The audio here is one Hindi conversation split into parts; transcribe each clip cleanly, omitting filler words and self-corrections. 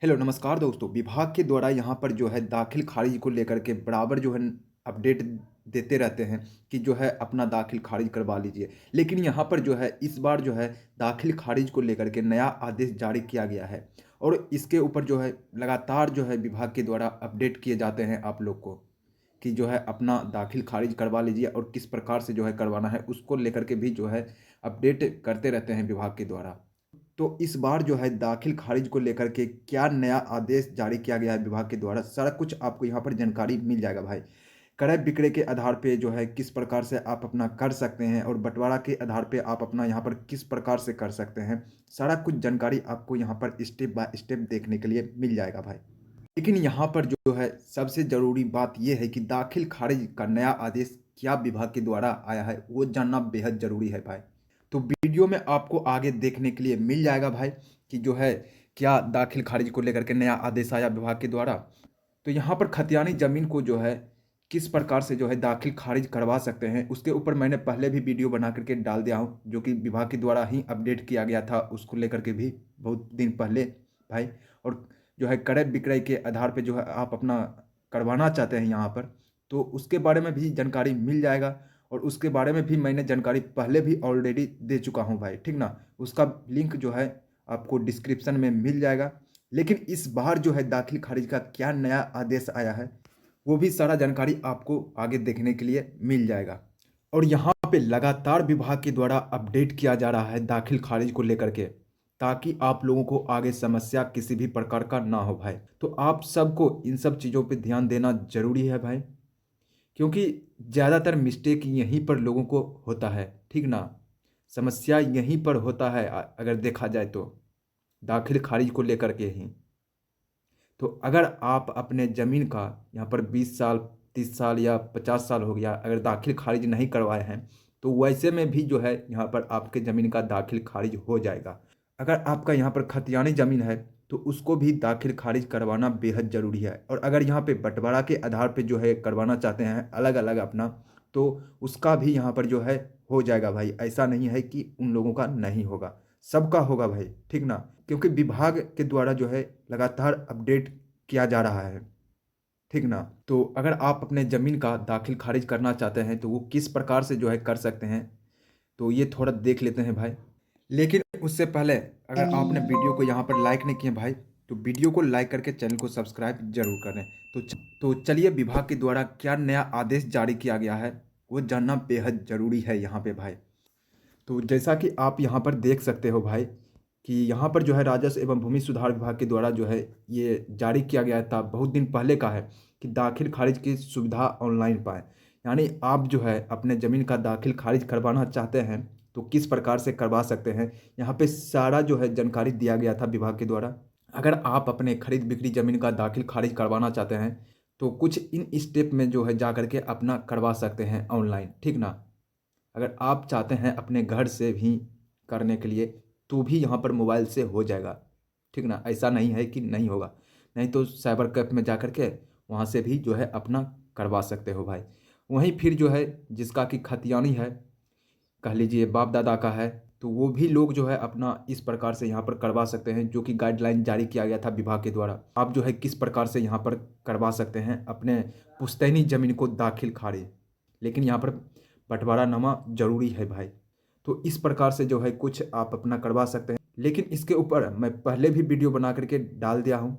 हेलो नमस्कार दोस्तों। विभाग के द्वारा यहाँ पर जो है दाखिल खारिज को लेकर के बराबर जो है अपडेट देते रहते हैं कि जो है अपना दाखिल खारिज करवा लीजिए। लेकिन यहाँ पर जो है इस बार जो है दाखिल खारिज को लेकर के नया आदेश जारी किया गया है और इसके ऊपर जो है लगातार जो है विभाग के द्वारा अपडेट किए जाते हैं आप लोग को कि जो है अपना दाखिल खारिज करवा लीजिए और किस प्रकार से जो है करवाना है उसको लेकर के भी जो है अपडेट करते रहते हैं विभाग के द्वारा। तो इस बार जो है दाखिल खारिज को लेकर के क्या नया आदेश जारी किया गया है विभाग के द्वारा, सारा कुछ आपको यहाँ पर जानकारी मिल जाएगा भाई। क्रय विक्रय के आधार पे जो है किस प्रकार से आप अपना कर सकते हैं और बंटवारा के आधार पे आप अपना यहाँ पर किस प्रकार से कर सकते हैं, सारा कुछ जानकारी आपको यहाँ पर स्टेप बाय स्टेप देखने के लिए मिल जाएगा भाई। लेकिन यहाँ पर जो है सबसे ज़रूरी बात यह है कि दाखिल खारिज का नया आदेश क्या विभाग के द्वारा आया है वो जानना बेहद ज़रूरी है भाई। तो वीडियो में आपको आगे देखने के लिए मिल जाएगा भाई कि जो है क्या दाखिल खारिज को लेकर के नया आदेश आया विभाग के द्वारा। तो यहाँ पर खतियानी ज़मीन को जो है किस प्रकार से जो है दाखिल खारिज करवा सकते हैं उसके ऊपर मैंने पहले भी वीडियो बना करके डाल दिया हूँ, जो कि विभाग के द्वारा ही अपडेट किया गया था उसको लेकर के भी बहुत दिन पहले भाई। और जो है क्रय विक्रय के आधार पे जो है आप अपना करवाना चाहते हैं यहाँ पर, तो उसके बारे में भी जानकारी मिल जाएगा। और उसके बारे में भी मैंने जानकारी पहले भी ऑलरेडी दे चुका हूँ भाई, ठीक ना। उसका लिंक जो है आपको डिस्क्रिप्शन में मिल जाएगा। लेकिन इस बार जो है दाखिल खारिज का क्या नया आदेश आया है वो भी सारा जानकारी आपको आगे देखने के लिए मिल जाएगा। और यहाँ पे लगातार विभाग के द्वारा अपडेट किया जा रहा है दाखिल खारिज को लेकर के, ताकि आप लोगों को आगे समस्या किसी भी प्रकार का ना हो भाई। तो आप सबको इन सब चीज़ों पे ध्यान देना जरूरी है भाई, क्योंकि ज़्यादातर मिस्टेक यहीं पर लोगों को होता है, ठीक ना। समस्या यहीं पर होता है अगर देखा जाए तो दाखिल खारिज को लेकर के ही। तो अगर आप अपने ज़मीन का यहाँ पर 20 साल 30 साल या 50 साल हो गया, अगर दाखिल खारिज नहीं करवाए हैं तो वैसे में भी जो है यहाँ पर आपके ज़मीन का दाखिल खारिज हो जाएगा। अगर आपका यहाँ पर खतियानी ज़मीन है तो उसको भी दाखिल खारिज करवाना बेहद ज़रूरी है। और अगर यहाँ पे बंटवारा के आधार पे जो है करवाना चाहते हैं अलग अलग अपना, तो उसका भी यहाँ पर जो है हो जाएगा भाई। ऐसा नहीं है कि उन लोगों का नहीं होगा, सबका होगा भाई, ठीक ना। क्योंकि विभाग के द्वारा जो है लगातार अपडेट किया जा रहा है, ठीक ना। तो अगर आप अपने ज़मीन का दाखिल खारिज करना चाहते हैं तो वो किस प्रकार से जो है कर सकते हैं, तो ये थोड़ा देख लेते हैं भाई। लेकिन उससे पहले अगर आपने वीडियो को यहाँ पर लाइक नहीं किए भाई, तो वीडियो को लाइक करके चैनल को सब्सक्राइब जरूर करें। तो चलिए विभाग के द्वारा क्या नया आदेश जारी किया गया है वो जानना बेहद ज़रूरी है यहाँ पे भाई। तो जैसा कि आप यहाँ पर देख सकते हो भाई कि यहाँ पर जो है राजस्व एवं भूमि सुधार विभाग के द्वारा जो है ये जारी किया गया था, बहुत दिन पहले का है, कि दाखिल खारिज की सुविधा ऑनलाइन पाएँ। यानी आप जो है अपने ज़मीन का दाखिल खारिज करवाना चाहते हैं तो किस प्रकार से करवा सकते हैं, यहाँ पे सारा जो है जानकारी दिया गया था विभाग के द्वारा। अगर आप अपने खरीद बिक्री ज़मीन का दाखिल खारिज करवाना चाहते हैं तो कुछ इन स्टेप में जो है जा करके अपना करवा सकते हैं ऑनलाइन, ठीक ना। अगर आप चाहते हैं अपने घर से भी करने के लिए तो भी यहाँ पर मोबाइल से हो जाएगा, ठीक ना। ऐसा नहीं है कि नहीं होगा, नहीं तो साइबर कैफ़े में जा कर के वहाँ से भी जो है अपना करवा सकते हो भाई। वहीं फिर जो है जिसका कि खतियानी है, कह लीजिए बाप दादा का है, तो वो भी लोग जो है अपना इस प्रकार से यहाँ पर करवा सकते हैं, जो कि गाइडलाइन जारी किया गया था विभाग के द्वारा। आप जो है किस प्रकार से यहाँ पर करवा सकते हैं अपने पुश्तैनी ज़मीन को दाखिल खारिज। लेकिन यहाँ पर बंटवारानामा ज़रूरी है भाई। तो इस प्रकार से जो है कुछ आप अपना करवा सकते हैं। लेकिन इसके ऊपर मैं पहले भी वीडियो बना करके डाल दिया हूँ,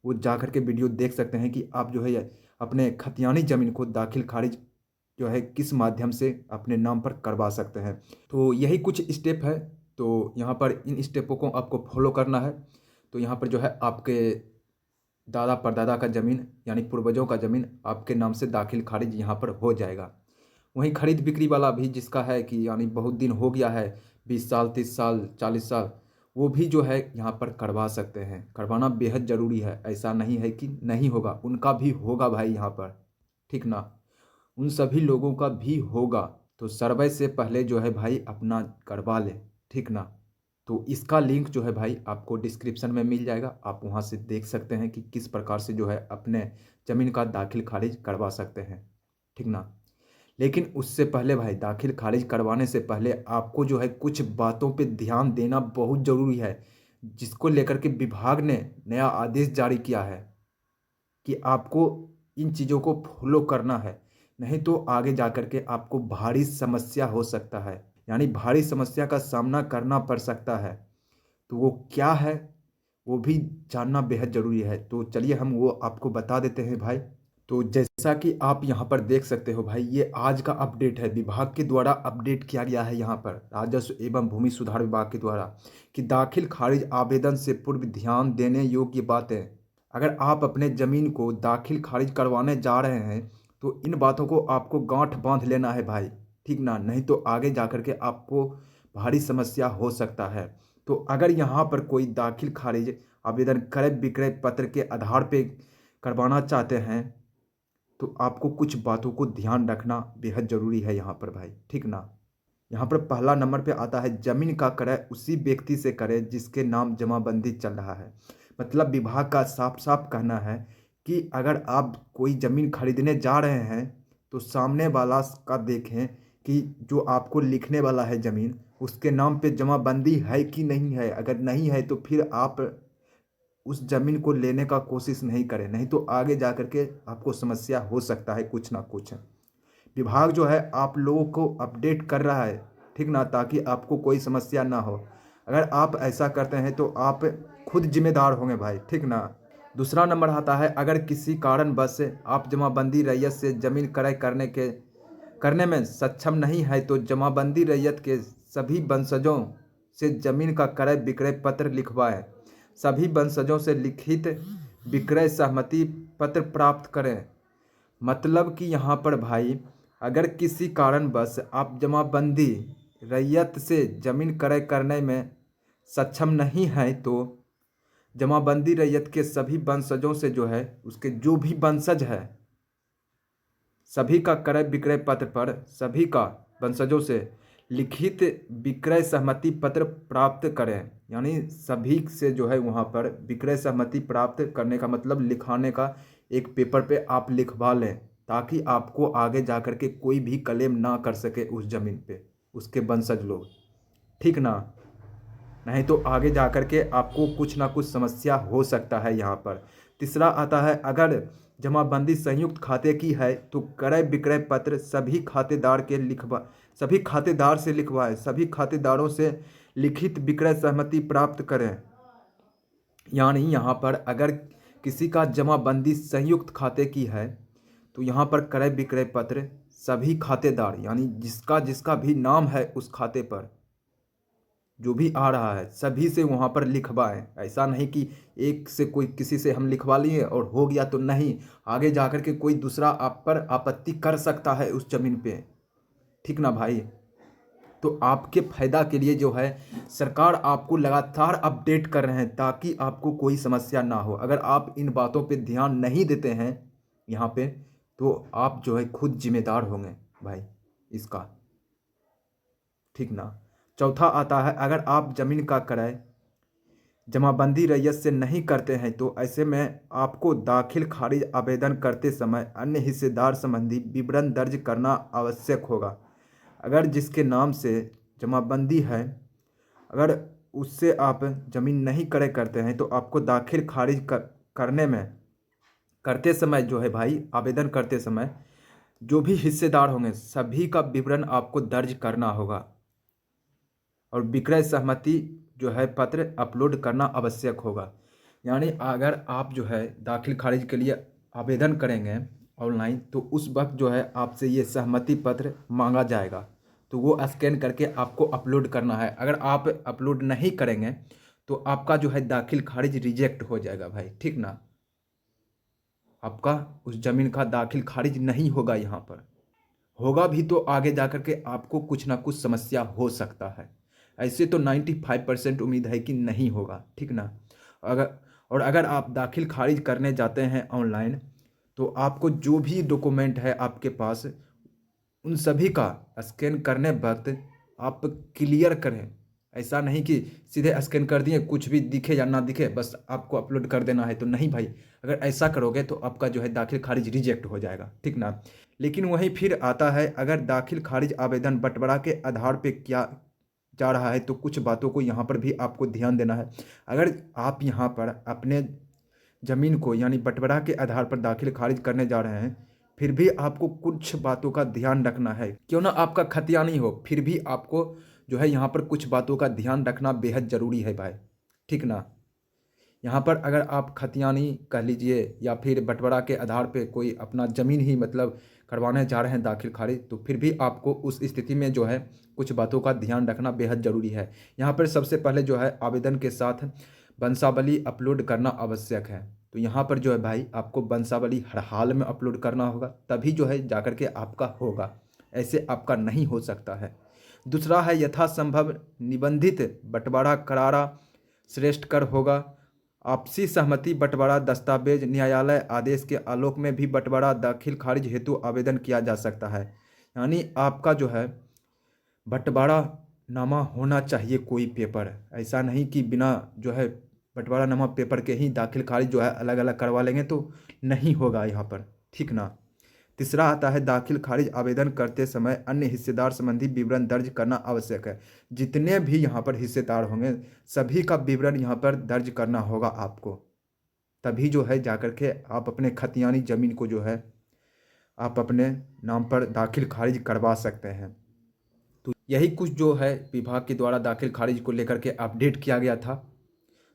वो जा कर के वीडियो देख सकते हैं कि आप जो है अपने खतियानी ज़मीन को दाखिल खारिज जो है किस माध्यम से अपने नाम पर करवा सकते हैं। तो यही कुछ स्टेप है, तो यहाँ पर इन स्टेपों को आपको फॉलो करना है। तो यहाँ पर जो है आपके दादा परदादा का ज़मीन यानी पूर्वजों का ज़मीन आपके नाम से दाखिल खारिज यहाँ पर हो जाएगा। वहीं खरीद बिक्री वाला भी जिसका है कि यानी बहुत दिन हो गया है, 20 साल 30 साल 40 साल, वो भी जो है यहाँ पर करवा सकते हैं। करवाना बेहद ज़रूरी है, ऐसा नहीं है कि नहीं होगा, उनका भी होगा भाई यहाँ पर, ठीक ना। उन सभी लोगों का भी होगा। तो सर्वे से पहले जो है भाई अपना करवा ले, ठीक ना। तो इसका लिंक जो है भाई आपको डिस्क्रिप्शन में मिल जाएगा, आप वहाँ से देख सकते हैं कि किस प्रकार से जो है अपने ज़मीन का दाखिल खारिज करवा सकते हैं, ठीक ना। लेकिन उससे पहले भाई दाखिल खारिज करवाने से पहले आपको जो है कुछ बातों पे ध्यान देना बहुत ज़रूरी है, जिसको लेकर के विभाग ने नया आदेश जारी किया है कि आपको इन चीज़ों को फॉलो करना है, नहीं तो आगे जाकर के आपको भारी समस्या हो सकता है, यानी भारी समस्या का सामना करना पड़ सकता है। तो वो क्या है, वो भी जानना बेहद ज़रूरी है। तो चलिए हम वो आपको बता देते हैं भाई। तो जैसा कि आप यहाँ पर देख सकते हो भाई, ये आज का अपडेट है, विभाग के द्वारा अपडेट किया गया है यहाँ पर राजस्व एवं भूमि सुधार विभाग के द्वारा कि दाखिल खारिज आवेदन से पूर्व ध्यान देने योग्य बातें। अगर आप अपने ज़मीन को दाखिल खारिज करवाने जा रहे हैं तो इन बातों को आपको गांठ बांध लेना है भाई, ठीक ना, नहीं तो आगे जा कर के आपको भारी समस्या हो सकता है। तो अगर यहाँ पर कोई दाखिल खारिज आवेदन क्रय विक्रय पत्र के आधार पे करवाना चाहते हैं तो आपको कुछ बातों को ध्यान रखना बेहद ज़रूरी है यहाँ पर भाई, ठीक ना। यहाँ पर पहला नंबर पे आता है, जमीन का क्रय उसी व्यक्ति से करें जिसके नाम जमाबंदी चल रहा है। मतलब विभाग का साफ साफ कहना है कि अगर आप कोई ज़मीन खरीदने जा रहे हैं तो सामने वाला का देखें कि जो आपको लिखने वाला है ज़मीन, उसके नाम पे जमाबंदी है कि नहीं है। अगर नहीं है तो फिर आप उस ज़मीन को लेने का कोशिश नहीं करें, नहीं तो आगे जा कर के आपको समस्या हो सकता है कुछ ना कुछ। विभाग जो है आप लोगों को अपडेट कर रहा है, ठीक ना, ताकि आपको कोई समस्या ना हो। अगर आप ऐसा करते हैं तो आप खुद जिम्मेदार होंगे भाई, ठीक ना। दूसरा नंबर आता है, अगर किसी कारणवश आप जमाबंदी रैयत से ज़मीन क्रय करने में सक्षम नहीं है तो जमाबंदी रैयत के सभी वंशजों से ज़मीन का क्रय विक्रय पत्र लिखवाएं। सभी वंशजों से लिखित विक्रय सहमति पत्र प्राप्त करें। मतलब कि यहाँ पर भाई, अगर किसी कारणवश आप जमाबंदी रैयत से ज़मीन क्रय करने में सक्षम नहीं हैं तो जमाबंदी रैयत के सभी वंशजों से जो है, उसके जो भी वंशज है सभी का क्रय विक्रय पत्र पर सभी का वंशजों से लिखित विक्रय सहमति पत्र प्राप्त करें। यानी सभी से जो है वहाँ पर विक्रय सहमति प्राप्त करने का मतलब लिखाने का एक पेपर पे आप लिखवा लें, ताकि आपको आगे जा कर के कोई भी क्लेम ना कर सके उस ज़मीन पे उसके वंशज लोग, ठीक ना। नहीं तो आगे जा कर के आपको कुछ ना कुछ समस्या हो सकता है यहाँ पर। तीसरा आता है, अगर जमाबंदी संयुक्त खाते की है तो क्रय विक्रय पत्र सभी खातेदार से लिखवाएं। सभी खातेदारों से लिखित विक्रय सहमति प्राप्त करें। यानी यहाँ पर अगर किसी का जमाबंदी संयुक्त खाते की है तो यहाँ पर क्रय विक्रय पत्र सभी खातेदार, यानी जिसका जिसका भी नाम है उस खाते पर जो भी आ रहा है सभी से वहाँ पर लिखवाएं। ऐसा नहीं कि एक से कोई किसी से हम लिखवा लिए और हो गया, तो नहीं, आगे जाकर के कोई दूसरा आप पर आपत्ति कर सकता है उस ज़मीन पे, ठीक ना भाई। तो आपके फ़ायदा के लिए जो है सरकार आपको लगातार अपडेट कर रहे हैं ताकि आपको कोई समस्या ना हो। अगर आप इन बातों पे ध्यान नहीं देते हैं यहाँ पे तो आप जो है खुद जिम्मेदार होंगे भाई इसका, ठीक ना। चौथा आता है, अगर आप ज़मीन का क्रय जमाबंदी रैयत से नहीं करते हैं तो ऐसे में आपको दाखिल खारिज आवेदन करते समय अन्य हिस्सेदार संबंधी विवरण दर्ज करना आवश्यक होगा। अगर जिसके नाम से जमाबंदी है, अगर उससे आप ज़मीन नहीं क्रय करते हैं तो आपको दाखिल खारिज करते समय जो है भाई, आवेदन करते समय जो भी हिस्सेदार होंगे सभी का विवरण आपको दर्ज करना होगा और विक्रय सहमति जो है पत्र अपलोड करना आवश्यक होगा। यानी अगर आप जो है दाखिल खारिज के लिए आवेदन करेंगे ऑनलाइन तो उस वक्त जो है आपसे ये सहमति पत्र मांगा जाएगा, तो वो स्कैन करके आपको अपलोड करना है। अगर आप अपलोड नहीं करेंगे तो आपका जो है दाखिल खारिज रिजेक्ट हो जाएगा भाई, ठीक ना। आपका उस ज़मीन का दाखिल खारिज नहीं होगा। यहाँ पर होगा भी तो आगे जा कर के आपको कुछ ना कुछ समस्या हो सकता है। ऐसे तो 95% उम्मीद है कि नहीं होगा, ठीक ना। अगर आप दाखिल खारिज करने जाते हैं ऑनलाइन तो आपको जो भी डॉक्यूमेंट है आपके पास उन सभी का स्कैन करने वक्त आप क्लियर करें। ऐसा नहीं कि सीधे स्कैन कर दिए, कुछ भी दिखे या ना दिखे बस आपको अपलोड कर देना है, तो नहीं भाई। अगर ऐसा करोगे तो आपका जो है दाखिल खारिज रिजेक्ट हो जाएगा, ठीक ना। लेकिन वहीं फिर आता है, अगर दाखिल खारिज आवेदन बंटवारा के आधार पे जा रहा है तो कुछ बातों को यहाँ पर भी आपको ध्यान देना है। अगर आप यहाँ पर अपने ज़मीन को यानी बंटवारा के आधार पर दाखिल खारिज करने जा रहे हैं, फिर भी आपको कुछ बातों का ध्यान रखना है। क्यों ना आपका खतिया नहीं हो, फिर भी आपको जो है यहाँ पर कुछ बातों का ध्यान रखना बेहद ज़रूरी है भाई, ठीक ना। यहाँ पर अगर आप खतियानी कह लीजिए या फिर बंटवारा के आधार पे कोई अपना ज़मीन ही मतलब करवाने जा रहे हैं दाखिल खारिज, तो फिर भी आपको उस स्थिति में जो है कुछ बातों का ध्यान रखना बेहद ज़रूरी है। यहाँ पर सबसे पहले जो है आवेदन के साथ वंशावली अपलोड करना आवश्यक है। तो यहाँ पर जो है भाई आपको वंशावली हर हाल में अपलोड करना होगा, तभी जो है जाकर के आपका होगा, ऐसे आपका नहीं हो सकता है। दूसरा है यथासंभव निबंधित बंटवारा करारा श्रेष्ठ कर होगा। आपसी सहमति बंटवारा दस्तावेज न्यायालय आदेश के आलोक में भी बंटवारा दाखिल खारिज हेतु आवेदन किया जा सकता है। यानी आपका जो है बंटवारा नामा होना चाहिए कोई पेपर, ऐसा नहीं कि बिना जो है बंटवारा नामा पेपर के ही दाखिल खारिज जो है अलग अलग करवा लेंगे तो नहीं होगा यहाँ पर, ठीक ना। तीसरा आता है दाखिल खारिज आवेदन करते समय अन्य हिस्सेदार संबंधी विवरण दर्ज करना आवश्यक है। जितने भी यहाँ पर हिस्सेदार होंगे सभी का विवरण यहाँ पर दर्ज करना होगा आपको, तभी जो है जाकर के आप अपने खतियानी ज़मीन को जो है आप अपने नाम पर दाखिल खारिज करवा सकते हैं। तो यही कुछ जो है विभाग के द्वारा दाखिल खारिज को लेकर के अपडेट किया गया था।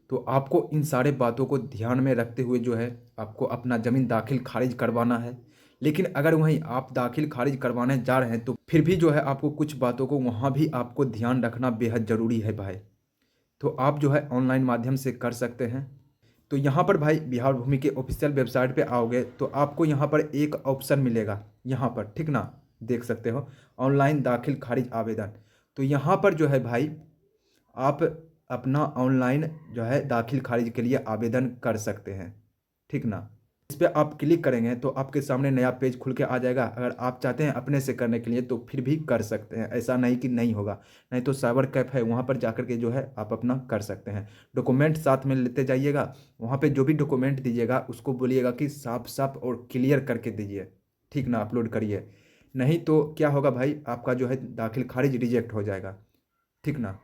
तो आपको इन सारे बातों को ध्यान में रखते हुए जो है आपको अपना ज़मीन दाखिल खारिज करवाना है। लेकिन अगर वहीं आप दाखिल खारिज करवाने जा रहे हैं तो फिर भी जो है आपको कुछ बातों को वहाँ भी आपको ध्यान रखना बेहद ज़रूरी है भाई। तो आप जो है ऑनलाइन माध्यम से कर सकते हैं। तो यहाँ पर भाई बिहार भूमि के ऑफिशियल वेबसाइट पे आओगे तो आपको यहाँ पर एक ऑप्शन मिलेगा यहाँ पर, ठीक ना, देख सकते हो ऑनलाइन दाखिल खारिज आवेदन। तो यहाँ पर जो है भाई आप अपना ऑनलाइन जो है दाखिल खारिज के लिए आवेदन कर सकते हैं, ठीक ना। इस पर आप क्लिक करेंगे तो आपके सामने नया पेज खुल के आ जाएगा। अगर आप चाहते हैं अपने से करने के लिए तो फिर भी कर सकते हैं, ऐसा नहीं कि नहीं होगा। नहीं तो साइबर कैफ है, वहाँ पर जाकर के जो है आप अपना कर सकते हैं। डॉक्यूमेंट साथ में लेते जाइएगा, वहाँ पे जो भी डॉक्यूमेंट दीजिएगा उसको बोलिएगा कि साफ साफ और क्लियर करके दीजिए, ठीक ना, अपलोड करिए। नहीं तो क्या होगा भाई आपका जो है दाखिल खारिज रिजेक्ट हो जाएगा, ठीक ना।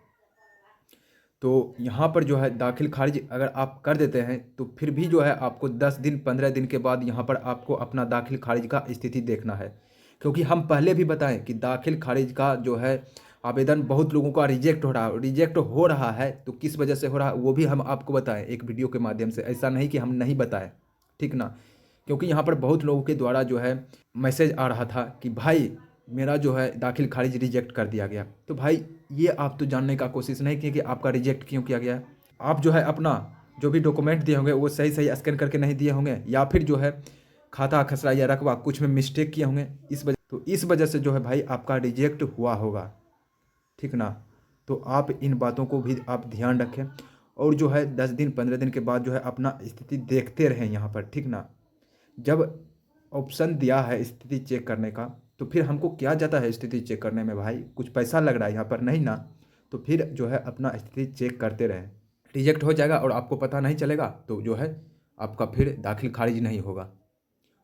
तो यहाँ पर जो है दाखिल खारिज अगर आप कर देते हैं तो फिर भी जो है आपको 10 दिन 15 दिन के बाद यहाँ पर आपको अपना दाखिल खारिज का स्थिति देखना है। क्योंकि हम पहले भी बताएं कि दाखिल खारिज का जो है आवेदन बहुत लोगों का रिजेक्ट हो रहा है। तो किस वजह से हो रहा है वो भी हम आपको बताएं एक वीडियो के माध्यम से, ऐसा नहीं कि हम नहीं बताएं, ठीक ना। क्योंकि यहाँ पर बहुत लोगों के द्वारा जो है मैसेज आ रहा था कि भाई मेरा जो है दाखिल खारिज रिजेक्ट कर दिया गया। तो भाई ये आप तो जानने का कोशिश नहीं किए कि आपका रिजेक्ट क्यों किया गया है। आप जो है अपना जो भी डॉक्यूमेंट दिए होंगे वो सही सही स्कैन करके नहीं दिए होंगे, या फिर जो है खाता खसरा या रकबा कुछ में मिस्टेक किए होंगे, इस वजह से जो है भाई आपका रिजेक्ट हुआ होगा, ठीक ना। तो आप इन बातों को भी आप ध्यान रखें और जो है 10 दिन 15 दिन के बाद जो है अपना स्थिति देखते रहें यहाँ पर, ठीक ना। जब ऑप्शन दिया है स्थिति चेक करने का तो फिर हमको क्या जाता है स्थिति चेक करने में भाई, कुछ पैसा लग रहा है यहाँ पर, नहीं ना। तो फिर जो है अपना स्थिति चेक करते रहें। रिजेक्ट हो जाएगा और आपको पता नहीं चलेगा तो जो है आपका फिर दाखिल खारिज नहीं होगा।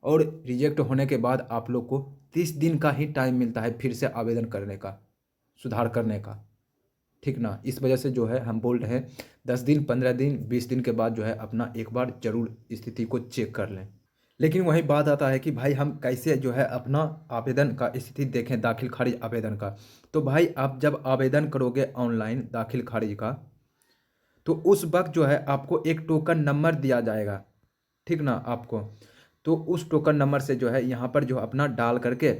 और रिजेक्ट होने के बाद आप लोग को 30 दिन का ही टाइम मिलता है फिर से आवेदन करने का, सुधार करने का, ठीक ना। इस वजह से जो है हम बोल रहे हैं 10 दिन 15 दिन 20 दिन के बाद जो है अपना एक बार ज़रूर स्थिति को चेक कर लें। लेकिन वही बात आता है कि भाई हम कैसे जो है अपना आवेदन का स्थिति देखें दाखिल खारिज आवेदन का। तो भाई आप जब आवेदन करोगे ऑनलाइन दाखिल खारिज का तो उस वक्त जो है आपको एक टोकन नंबर दिया जाएगा, ठीक ना आपको। तो उस टोकन नंबर से जो है यहाँ पर जो अपना डाल करके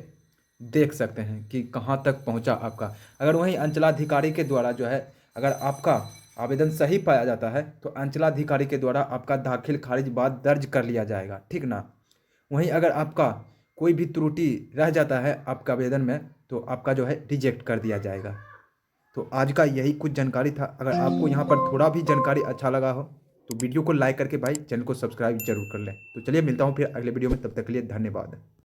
देख सकते हैं कि कहाँ तक पहुँचा आपका। अगर वहीं अंचलाधिकारी के द्वारा जो है अगर आपका आवेदन सही पाया जाता है तो अंचलाधिकारी के द्वारा आपका दाखिल खारिज बाद दर्ज कर लिया जाएगा, ठीक ना। वहीं अगर आपका कोई भी त्रुटि रह जाता है आपका आवेदन में तो आपका जो है रिजेक्ट कर दिया जाएगा। तो आज का यही कुछ जानकारी था। अगर आपको यहाँ पर थोड़ा भी जानकारी अच्छा लगा हो तो वीडियो को लाइक करके भाई चैनल को सब्सक्राइब जरूर कर लें। तो चलिए मिलता हूँ फिर अगले वीडियो में, तब तक के लिए धन्यवाद।